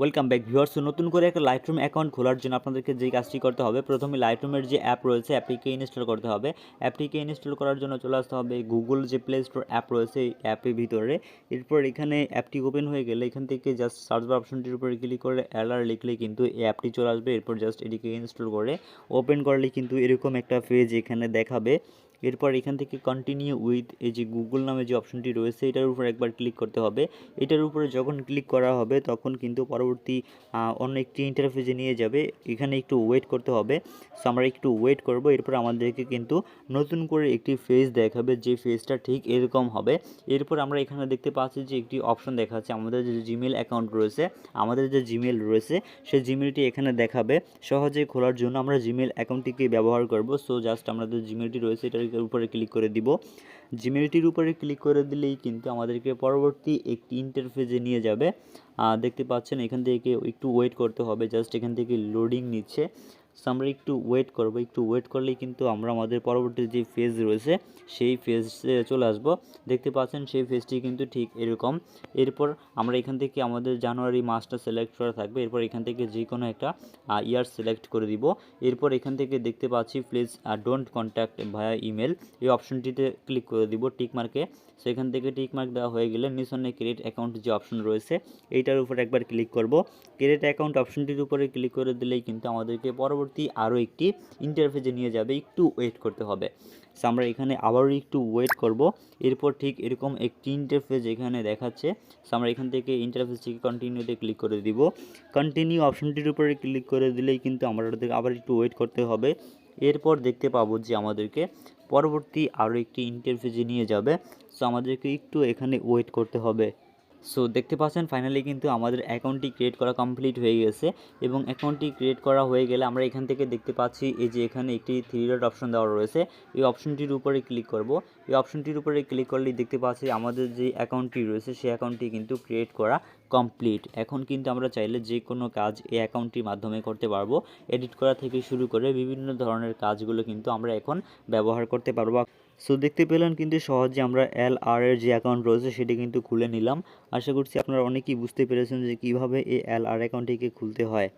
Welcome back viewers. নতুন করে একটা লাইটরুম অ্যাকাউন্ট খোলার জন্য আপনাদেরকে যে কাজটি করতে হবে, প্রথমে লাইটরুমের যে অ্যাপ রয়েছে অ্যাপটিকে ইনস্টল করতে হবে। অ্যাপটিকে ইনস্টল করার জন্য চলে আসতে হবে গুগল যে প্লে স্টোর অ্যাপ রয়েছে এই অ্যাপের ভিতরে। এরপর এখানে অ্যাপটি ওপেন হয়ে গেলে এখান থেকে জাস্ট সার্চ বার অপশনটির উপরে ক্লিক করে এলআর লিখলেই কিন্তু এই অ্যাপটি চলে আসবে। এরপর জাস্ট এটিকে ইনস্টল করে ওপেন করলে কিন্তু এরকম একটা পেজ এখানে দেখাবে। এরপর এখান থেকে কন্টিনিউ উইথ এই যে গুগল নামে যে অপশনটি রয়েছে এটার উপর একবার ক্লিক করতে হবে। এটার উপরে যখন ক্লিক করা হবে তখন কিন্তু পরবর্তী অন্য একটি ইন্টারফেসে নিয়ে যাবে। এখানে একটু ওয়েট করতে হবে। সো আমরা একটু ওয়েট করব। এরপর আমাদেরকে কিন্তু নতুন করে একটি পেজ দেখাবে, যে পেজটা ঠিক এরকম হবে। এরপর আমরা এখানে দেখতে পাচ্ছি যে একটি অপশন দেখাচ্ছে আমাদের যে জিমেল অ্যাকাউন্ট রয়েছে, আমাদের যে জিমেল রয়েছে সেই জিমেলটি এখানে দেখাবে। সহজে খোলার জন্য আমরা জিমেল অ্যাকাউন্টটিকে ব্যবহার করব। সো জাস্ট আমাদের জিমেলটি রয়েছে এটার উপরে ক্লিক করে দিব। জিমেলটির উপরে ক্লিক করে দিলেই কিন্তু আমাদেরকে পরবর্তী একটি ইন্টারফেসে নিয়ে যাবে। দেখতে পাচ্ছেন এখান থেকে একটু ওয়েট করতে হবে, জাস্ট এখান থেকে লোডিং নিচ্ছে। সো আমরা একটু ওয়েট করব। একটু ওয়েট করলেই কিন্তু আমরা আমাদের পরবর্তী যে ফেজ রয়েছে সেই ফেজে চলে আসব। দেখতে পাচ্ছেন সেই ফেজটি কিন্তু ঠিক এরকম। এরপর আমরা এখান থেকে আমাদের জানুয়ারি মাসটা সিলেক্ট করা থাকবে। এরপর এখান থেকে যে কোনো একটা ইয়ার সিলেক্ট করে দিব। এরপর এখান থেকে দেখতে পাচ্ছি please don't contact via email, এই অপশনটিতে ক্লিক করে দিব টিক মার্কে। সেখান থেকে টিক মার্ক দেওয়া হয়ে গেলে নিচনে ক্রিয়েট অ্যাকাউন্ট যে অপশন রয়েছে এইটার উপর একবার ক্লিক করব। ক্রিয়েট অ্যাকাউন্ট অপশনটির উপরে ক্লিক করে দিলেই কিন্তু আমাদেরকে পরবর্তী আরও একটি ইন্টারফেসে নিয়ে যাবে। একটু ওয়েট করতে হবে। সো আমরা এখানে আবারও একটু ওয়েট করব। এরপর ঠিক এরকম একটি ইন্টারফেস এখানে দেখাচ্ছে। সো আমরা এখান থেকে ইন্টারফেসটিকে কন্টিনিউতে ক্লিক করে দিব। কন্টিনিউ অপশনটির উপরে ক্লিক করে দিলেই কিন্তু আমাদের আবার একটু ওয়েট করতে হবে। এরপর দেখতে পাবো যে আমাদেরকে পরবর্তী আরও একটি ইন্টারফেসে নিয়ে যাবে। সো আমাদেরকে একটু এখানে ওয়েট করতে হবে। সো দেখতে পাচ্ছেন ফাইনালি কিন্তু আমাদের অ্যাকাউন্টটি ক্রিয়েট করা কমপ্লিট হয়ে গেছে। এবং অ্যাকাউন্টটি ক্রিয়েট করা হয়ে গেলে আমরা এখান থেকে দেখতে পাচ্ছি এই যে এখানে একটি থ্রি ডট অপশন দেওয়া রয়েছে, এই অপশনটির উপরে ক্লিক করব। এই অপশনটির উপরে ক্লিক করলেই দেখতে পাচ্ছি আমাদের যে অ্যাকাউন্টটি রয়েছে সেই অ্যাকাউন্টটি কিন্তু ক্রিয়েট করা কমপ্লিট। এখন কিন্তু আমরা চাইলে যে কোনো কাজ এই অ্যাকাউন্টটির মাধ্যমে করতে পারবো। এডিট করা থেকে শুরু করে বিভিন্ন ধরনের কাজগুলো কিন্তু আমরা এখন ব্যবহার করতে পারবো। সো দেখতে পেলেন কিন্তু সহজে আমরা LR এর যে অ্যাকাউন্ট রয়েছে সেটি কিন্তু খুলে নিলাম। আশা করছি আপনারা অনেকেই বুঝতে পেরেছেন যে কীভাবে এই LR অ্যাকাউন্টটিকে খুলতে হয়।